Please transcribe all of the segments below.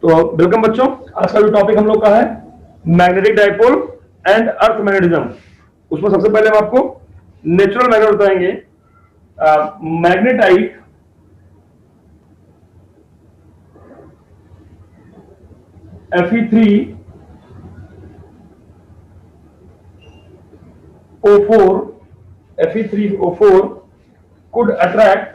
तो वेलकम बच्चों, आज का जो टॉपिक हम लोग का है magnetic dipole and earth magnetism. उसमें सबसे पहले हम आपको नेचुरल मैग्नेट बताएंगे। Magnetite Fe3O4 could attract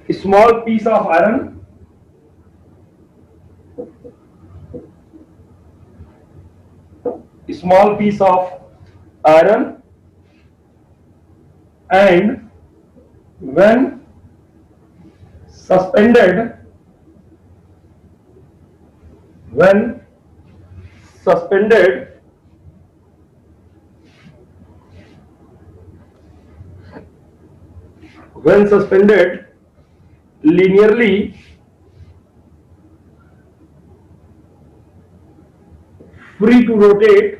a small piece of iron and when suspended linearly free to rotate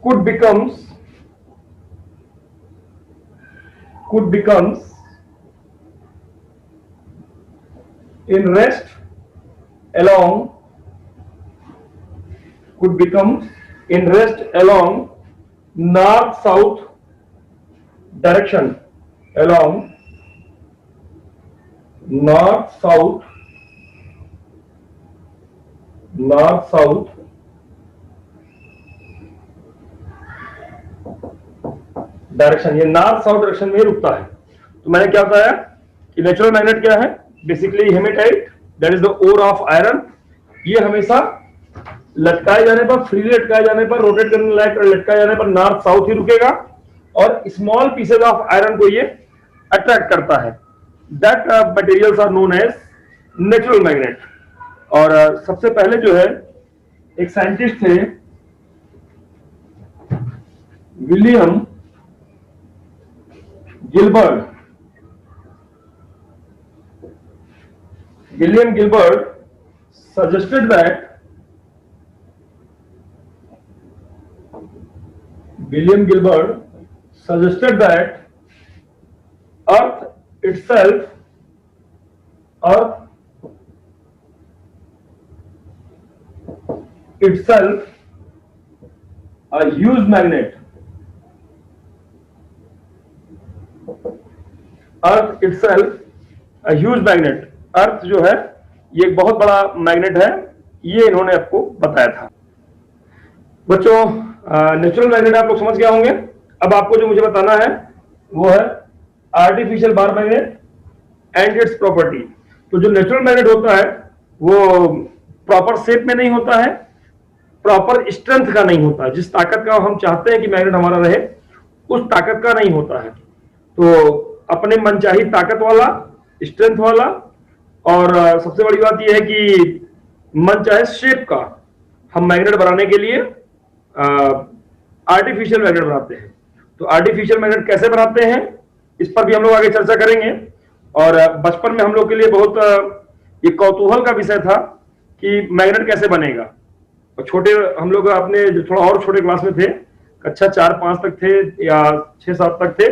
could becomes in rest along north south direction, direction. ये north south direction में रुकता है। तो मैंने क्या बताया कि नेचुरल मैग्नेट क्या है, basically haematite, that is the ore of iron. ये हमेशा लटकाए जाने पर, फ्रीली लटकाए जाने पर, रोटेट करने लायक लटकाए जाने पर नॉर्थ साउथ ही रुकेगा और स्मॉल पीसेज ऑफ आयरन को ये अट्रैक्ट करता है। That materials are known as natural magnet. और सबसे पहले जो है एक साइंटिस्ट थे William Gilbert suggested that earth itself a huge magnet, earth जो है ये एक बहुत बड़ा मैग्नेट है, ये इन्होंने आपको बताया था। बच्चों नेचुरल मैग्नेट आप लोग समझ गए होंगे। अब आपको जो मुझे बताना है वो है artificial bar magnet and it's property. तो जो नेचुरल मैग्नेट होता है वो प्रॉपर शेप में नहीं होता है, प्रॉपर स्ट्रेंथ का नहीं होता है। जिस ताकत का हम चाहते हैं कि मैग्नेट हमारा रहे उस ताकत का नहीं होता है। तो अपने मनचाही ताकत वाला, स्ट्रेंथ वाला, और सबसे बड़ी बात यह है कि मनचाहे शेप का हम मैग्नेट बनाने के लिए आर्टिफिशियल मैग्नेट बनाते हैं। तो आर्टिफिशियल मैग्नेट कैसे बनाते हैं इस पर भी हम लोग आगे चर्चा करेंगे। और बचपन में हम लोग के लिए बहुत ये कौतूहल का विषय था कि मैग्नेट कैसे बनेगा। और छोटे हम लोग अपने जो थोड़ा और छोटे क्लास में थे, कक्षा 4-5 तक थे या 6-7 तक थे,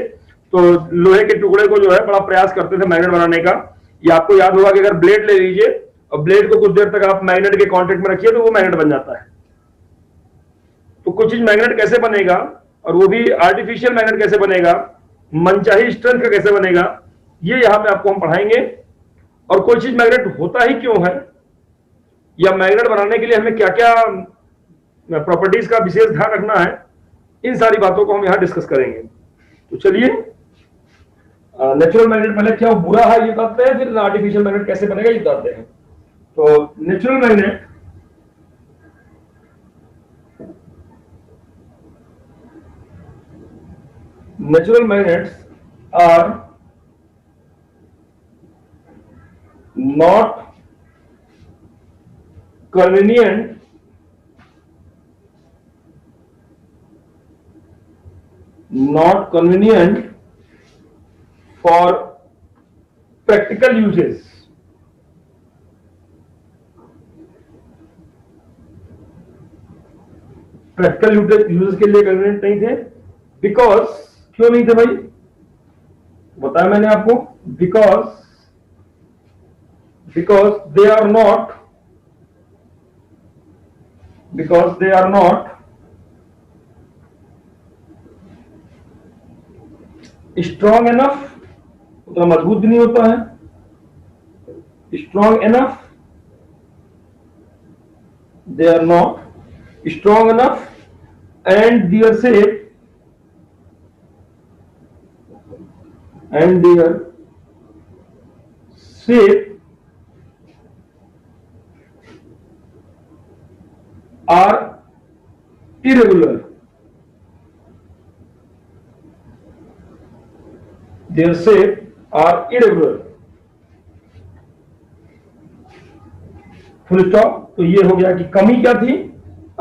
तो लोहे के टुकड़े को जो है बड़ा प्रयास करते थे मैग्नेट बनाने का। ये आपको याद होगा कि अगर ब्लेड ले लीजिए और ब्लेड को कुछ देर तक आप मैग्नेट के कांटेक्ट में रखिए तो वो मैग्नेट बन जाता है। तो कुछ चीज मैग्नेट कैसे बनेगा और वो भी आर्टिफिशियल मैग्नेट कैसे बनेगा, मनचाही स्ट्रेंथ का कैसे बनेगा, ये यहां पे आपको हम पढ़ाएंगे। और कोई चीज मैग्नेट होता ही क्यों है, या मैग्नेट बनाने के लिए हमें क्या क्या प्रॉपर्टीज का विशेष ध्यान रखना है, इन सारी बातों को हम यहां डिस्कस करेंगे। तो चलिए नेचुरल मैग्नेट पहले क्या बुरा है ये बताते हैं, फिर आर्टिफिशियल मैग्नेट कैसे बनेगा ये बताते हैं। तो natural magnets are not convenient for practical uses, practical uses के लिए कन्वीनियंट नहीं थे। बिकॉज, क्यों नहीं थे भाई, बताया मैंने आपको, because they are not, strong enough, उतना मजबूत भी नहीं होता है, strong enough, they are not strong enough, and their shape are irregular, their shape are irregular, full stop. तो ये हो गया कि कमी क्या थी।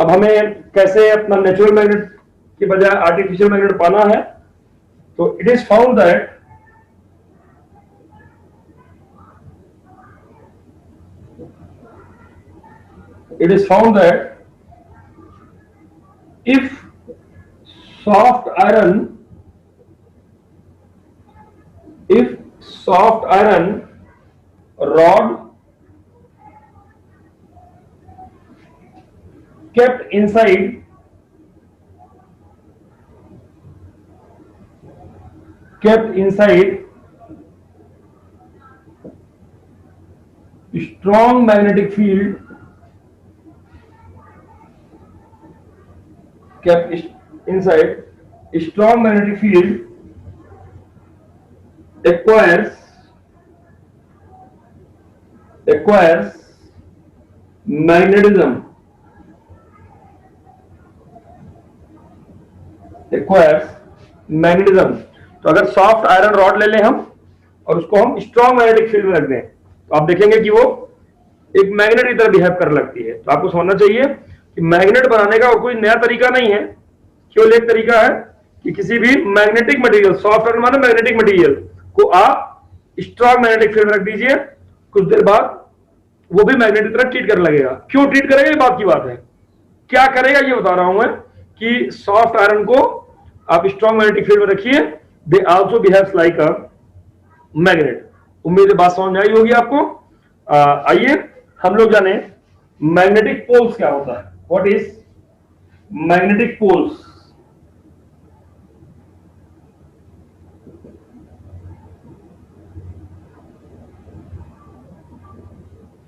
अब हमें कैसे अपना नेचुरल मैग्नेट के बजाय आर्टिफिशियल मैग्नेट पाना है। तो it is found that if soft iron rod kept inside strong magnetic field, acquires magnetism, तो अगर सॉफ्ट आयरन रॉड ले लें हम और उसको हम स्ट्रॉन्ग मैग्नेटिक फील्ड में रख दें तो आप देखेंगे कि वो एक मैग्नेट की तरह बिहेव करने लगती है। तो आपको समझना चाहिए कि मैग्नेट बनाने का और कोई नया तरीका नहीं है, केवल एक तरीका है कि किसी भी मैग्नेटिक मटेरियल, सॉफ्ट आयरन माने मैग्नेटिक मटेरियल को आप स्ट्रॉन्ग मैग्नेटिक फील्ड में रख दीजिए, कुछ देर बाद वो भी मैग्नेट की तरह ट्रीट करने लगेगा। क्यों ट्रीट करेगा ये बात की बात है, क्या करेगा ये बता रहा हूं मैं कि सॉफ्ट आयरन को आप स्ट्रॉन्ग मैग्नेटिक फील्ड में रखिए, they also behaves like a magnet. उम्मीद है बात समझ में आई होगी आपको। आइए हम लोग जाने मैग्नेटिक पोल्स क्या होता है। What is magnetic poles?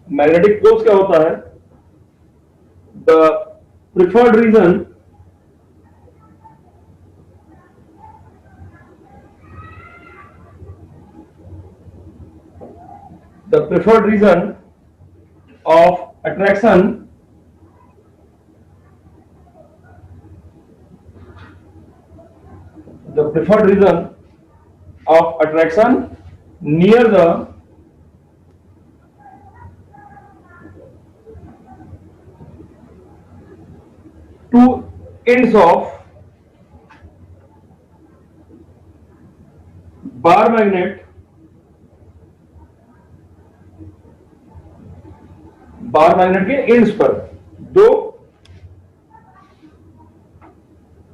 Magnetic poles क्या होता है? The preferred region of attraction near the two ends of bar magnet के एंड्स पर दो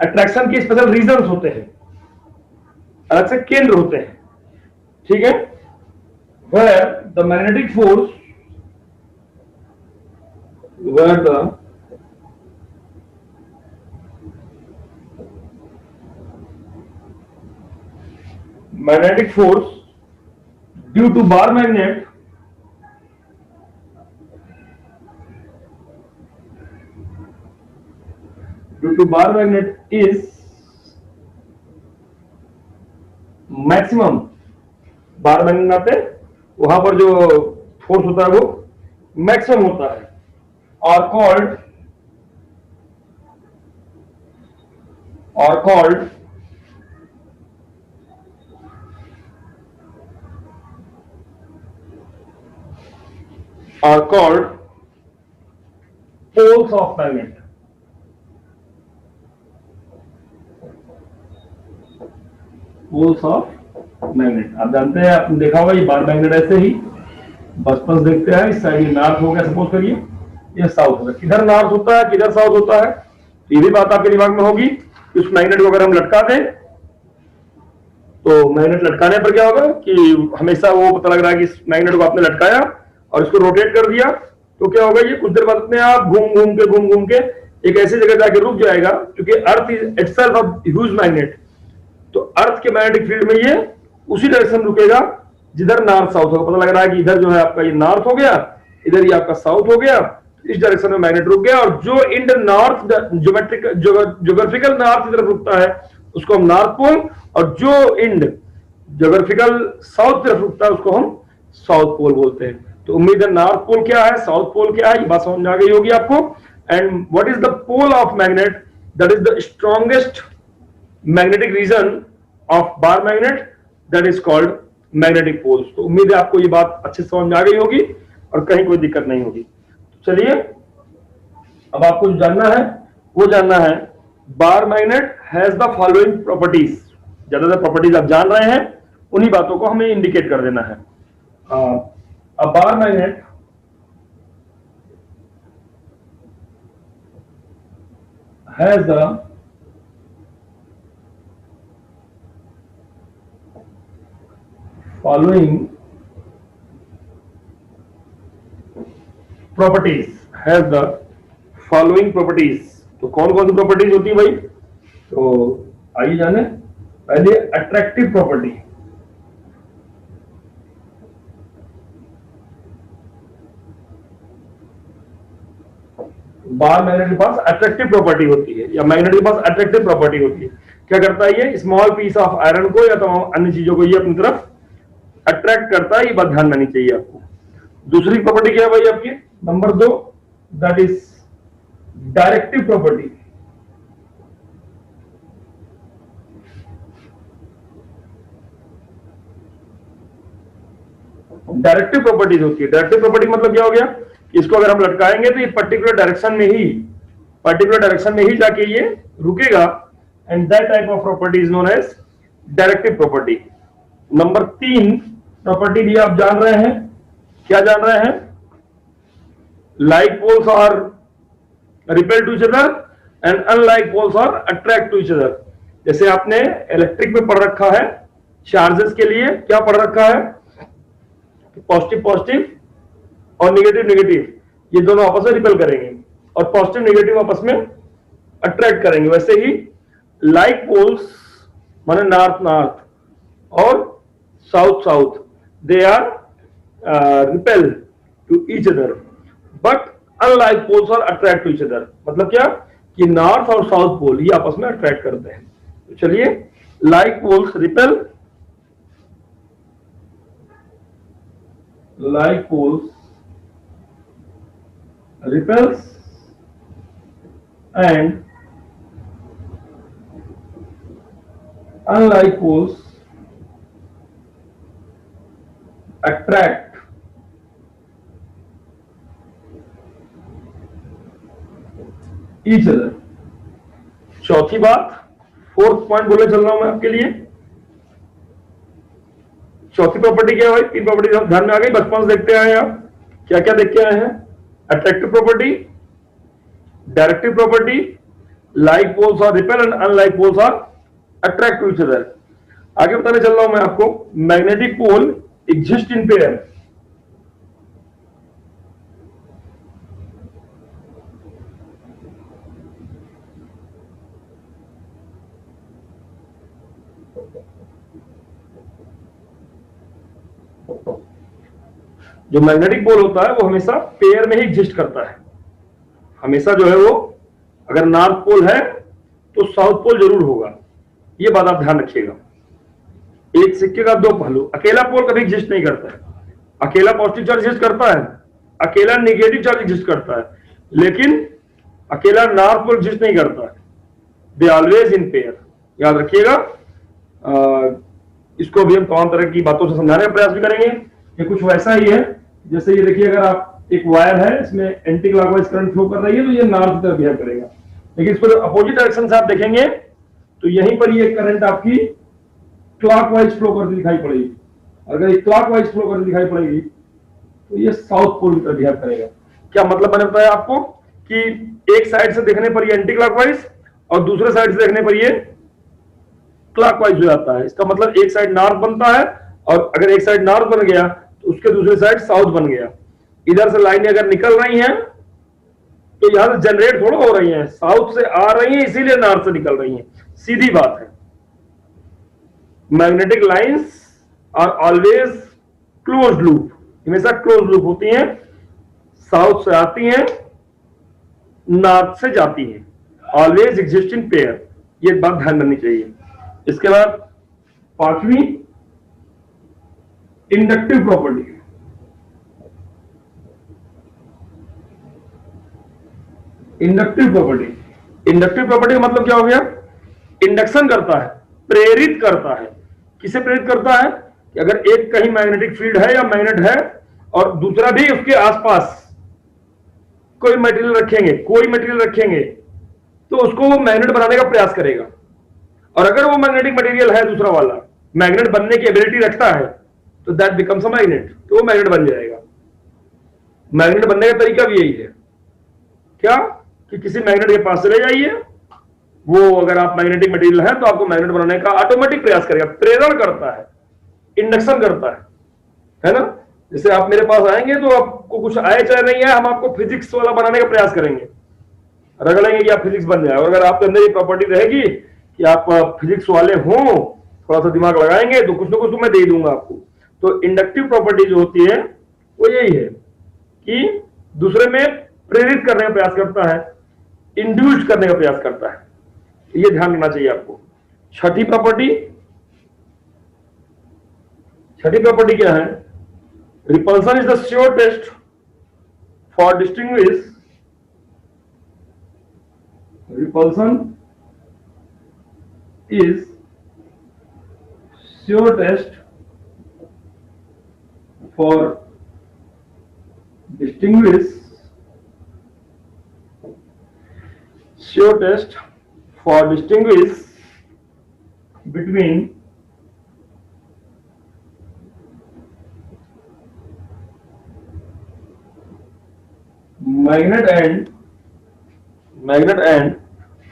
अट्रैक्शन के स्पेशल रीजन्स होते हैं, अलग से केंद्र होते हैं, ठीक है। where the magnetic force due to bar magnet is maximum. Bar magnet आते वहां पर जो फोर्स होता है वो मैक्सिमम होता है और called poles of magnet। poles of magnet आप जानते हैं, आपने देखा होगा ये बार मैग्नेट ऐसे ही बचपन से देखते हैं। इस साइड नॉर्थ हो गया सपोज करिए, ये साउथ हो गया। किधर नॉर्थ होता है किधर साउथ होता है, तो ये भी बात आपके दिमाग में होगी कि उस मैग्नेट को अगर हम लटका दें तो मैग्नेट लटकाने पर क्या होगा कि हमेशा वो पता लग रहा है कि इस मैग्नेट को आपने लटकाया और इसको रोटेट कर दिया तो क्या होगा, ये कुछ देर बाद अपने आप घूम घूम के एक ऐसी जगह जाके रुक जाएगा, क्योंकि earth is itself a huge magnet. तो अर्थ के मैग्नेटिक फील्ड में ये उसी डायरेक्शन रुकेगा जिधर नॉर्थ साउथ होगा। पता लग रहा है कि इधर जो है आपका ये नॉर्थ हो गया, इधर ये आपका साउथ हो गया, इस डायरेक्शन में मैग्नेट रुक गया। और जो इंड नॉर्थ ज्योग्राफिकल नॉर्थ की तरफ रुकता है उसको हम नॉर्थ पोल, और जो इंड ज्योग्राफिकल साउथ की तरफ रुकता है उसको हम साउथ पोल बोलते हैं। तो उम्मीद है नॉर्थ पोल क्या है साउथ पोल क्या है ये बात समझ में आ गई होगी आपको। And what is the pole of magnet, that is the strongest magnetic region of bar magnet, that is called magnetic poles. तो उम्मीद है आपको ये बात अच्छे से समझ में आ गई होगी और कहीं कोई दिक्कत नहीं होगी। चलिए अब आपको जो जानना है वो जानना है, bar magnet has the following properties. ज्यादातर प्रॉपर्टीज आप जान रहे हैं, उन्हीं बातों को हमें इंडिकेट कर देना है। A bar magnet has the following properties, has the following properties। तो कौन कौन सी प्रॉपर्टीज होती है भाई, तो आइए जाने। पहले अट्रैक्टिव प्रॉपर्टी, बार मैग्नेट के पास अट्रैक्टिव प्रॉपर्टी होती है या मैग्नेट के पास अट्रैक्टिव प्रॉपर्टी होती है। क्या करता है ये, स्मॉल पीस ऑफ आयरन को या तमाम अन्य चीजों को ये अपनी तरफ अट्रैक्ट करता है, ये बात ध्यान रखनी चाहिए आपको। दूसरी प्रॉपर्टी क्या है भाई आपकी, number 2, that is directive property. Directive properties होती है। डायरेक्टिव प्रॉपर्टी मतलब क्या हो गया, इसको अगर हम लटकाएंगे तो ये पर्टिकुलर डायरेक्शन में ही जाके ये रुकेगा, and that type of property is known as directive property. Number 3 property भी आप जान रहे हैं, क्या जान रहे हैं, like poles are repel to each other and unlike poles are attract to each other. जैसे आपने इलेक्ट्रिक में पढ़ रखा है, चार्जेस के लिए क्या पढ़ रखा है, पॉजिटिव पॉजिटिव और नेगेटिव नेगेटिव, ये दोनों आपस में रिपेल करेंगे और पॉजिटिव नेगेटिव आपस में अट्रैक्ट करेंगे। वैसे ही लाइक पोल्स माने नॉर्थ नॉर्थ और south south, they are repel to each other, but unlike poles are attract to each other. मतलब क्या कि नॉर्थ और साउथ पोल ये आपस में अट्रैक्ट करते हैं। तो चलिए, like poles repel, like poles repels and unlike poles attract each other। चौथी बात, 4th पॉइंट बोले चल रहा हूं मैं आपके लिए। चौथी प्रॉपर्टी क्या है भाई, 3 प्रॉपर्टी ध्यान में आ गई, बचपन से देखते आए हैं आप। क्या क्या देख के आए हैं, attractive property, directive property, like poles are repel and unlike poles are attract to each other. आगे बताने चल रहा हूं मैं आपको, magnetic pole exist in pair. जो मैग्नेटिक पोल होता है वो हमेशा पेयर में ही एग्जिस्ट करता है। हमेशा जो है वो, अगर नॉर्थ पोल है तो साउथ पोल जरूर होगा, ये बात आप ध्यान रखिएगा। एक सिक्के का 2 पहलू, अकेला पोल कभी एग्जिस्ट नहीं करता है। अकेला पॉजिटिव चार्ज एग्जिस्ट करता है, अकेला नेगेटिव चार्ज एग्जिस्ट करता है, लेकिन अकेला नॉर्थ पोल एग्जिस्ट नहीं करता है। दे ऑलवेज इन पेयर, याद रखिएगा। इसको भी हम तमाम तरह की बातों से समझाने का प्रयास भी करेंगे। ये कुछ वैसा ही है जैसे ये देखिए, अगर आप एक वायर है, इसमें एंटी क्लॉकवाइज करंट फ्लो कर रही है तो ये नॉर्थ की तरफ बिहेव करेगा, लेकिन इसको अपोजिट डायरेक्शन से आप देखेंगे तो यहीं पर ये करंट आपकी क्लॉकवाइज फ्लो करती दिखाई पड़ेगी। अगर ये क्लॉकवाइज फ्लो करती दिखाई पड़ेगी तो ये साउथ पोल की तरफ बिहेव करेगा। क्या मतलब मैंने बताया आपको कि एक साइड से देखने पर ये एंटी क्लॉकवाइज और दूसरे साइड से देखने पर ये क्लॉकवाइज हो जाता है। इसका मतलब एक साइड नॉर्थ बनता है और अगर एक साइड नॉर्थ बन गया तो उसके दूसरी साइड साउथ बन गया। इधर से लाइनें अगर निकल रही हैं तो यहां से जनरेट थोड़ा हो रही हैं, साउथ से आ रही हैं इसीलिए नॉर्थ से निकल रही हैं, सीधी बात है। Magnetic lines are always close loop, हमेशा क्लोज लूप होती हैं, साउथ से आती हैं नॉर्थ से जाती हैं, ऑलवेज एग्जिस्ट इन पेयर। ये बात ध्यान रखनी चाहिए। इसके बाद पांचवी inductive property. Inductive property, inductive property का मतलब क्या हो गया? इंडक्शन करता है, प्रेरित करता है। किसे प्रेरित करता है? कि अगर एक कहीं मैग्नेटिक फील्ड है या मैग्नेट है और दूसरा भी उसके आसपास कोई मटेरियल रखेंगे, कोई मटेरियल रखेंगे तो उसको वो मैग्नेट बनाने का प्रयास करेगा। और अगर वो मैग्नेटिक मटेरियल है दूसरा वाला, मैग्नेट बनने की एबिलिटी रखता है, तो दैट बिकम्स अ मैग्नेट, तो वो मैग्नेट बन जाएगा। मैग्नेट बनने का तरीका भी यही है, क्या कि किसी मैग्नेट के पास चले जाइए, वो अगर आप मैग्नेटिक मटेरियल है तो आपको मैग्नेट बनाने का ऑटोमेटिक प्रयास करेगा, प्रेरण करता है, इंडक्शन करता है ना। जैसे आप मेरे पास आएंगे तो आपको कुछ आए चाहे नहीं है, हम आपको फिजिक्स वाला बनाने का प्रयास करेंगे, रगड़ेंगे कि आप फिजिक्स बन जाए। और अगर आपके अंदर ये प्रॉपर्टी रहेगी कि आप फिजिक्स वाले हों, थोड़ा सा दिमाग लगाएंगे तो कुछ ना कुछ तो मैं दे दूंगा आपको। तो इंडक्टिव प्रॉपर्टी जो होती है वो यही है कि दूसरे में प्रेरित करने का प्रयास करता है, इंड्यूस्ड करने का प्रयास करता है। ये ध्यान रखना चाहिए आपको। छठी प्रॉपर्टी, छठी प्रॉपर्टी क्या है? Repulsion is the sure test for distinguish, repulsion is sure test for distinguish between magnet and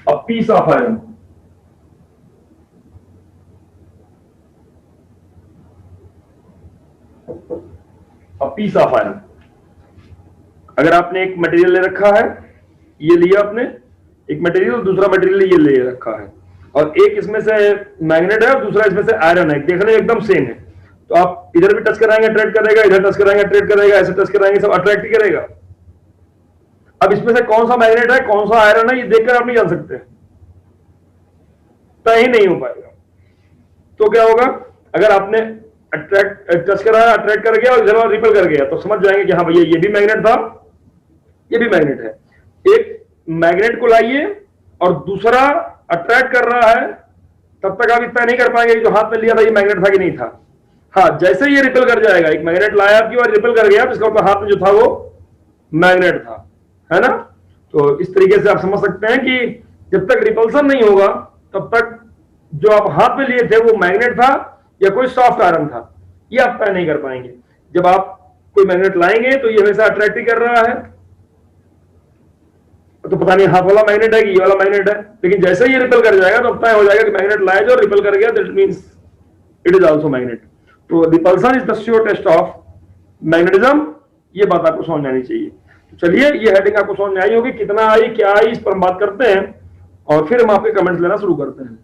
a piece of iron। Piece of iron. अगर आपने एक मटेरियल ले रखा है, ये लिया आपने एक मटेरियल, दूसरा मटेरियल ये ले रखा है, और एक इसमें से मैग्नेट है और दूसरा इसमें से आयरन है, देखने में एकदम सेम है, तो आप इधर भी टच कराएंगे अट्रैक्ट करेगा, इधर टच कराएंगे अट्रैक्ट करेगा, ऐसे टच कराएंगे सब अट्रैक्ट ही करेगा। अब इसमें से कौन सा मैग्नेट है कौन सा आयरन है ये देखकर आप नहीं जान सकते, तय ही नहीं हो पाएगा। तो क्या होगा? अगर आपने अट्रैक्ट टच कराया, अट्रैक्ट कर गया और इधर रिपल कर गया, तो समझ जाएंगे कि हाँ भैया ये भी मैग्नेट था, ये भी मैग्नेट है। एक मैग्नेट को लाइए और दूसरा अट्रैक्ट कर रहा है, तब तक आप इतना नहीं कर पाएंगे जो हाथ में लिया था ये मैग्नेट था कि नहीं था। हाँ, जैसे ये रिपल कर जाएगा, एक मैग्नेट लाया आपकी और रिपल कर गया, तो इसका मतलब हाथ में जो था वो मैग्नेट था, है ना। तो इस तरीके से आप समझ सकते हैं कि जब तक रिपल्सन नहीं होगा तब तक जो आप हाथ में लिए थे वो मैग्नेट था या कोई सॉफ्ट आयरन था, ये आप तय नहीं कर पाएंगे। जब आप कोई मैग्नेट लाएंगे तो ये हमेशा अट्रैक्ट ही कर रहा है, तो पता नहीं हाथ वाला मैग्नेट है कि ये वाला मैग्नेट है, लेकिन जैसे ये रिपल कर जाएगा तो तय हो जाएगा कि मैग्नेट लाया जो रिपल कर गया, that means it is also magnet. तो repulsion is the sure test of magnetism, ये बात आपको समझ आनी चाहिए। तो चलिए, ये हेडिंग आपको समझ में आई होगी, कितना आई क्या आई इस पर हम बात करते हैं और फिर हम आपके कमेंट्स लेना शुरू करते हैं।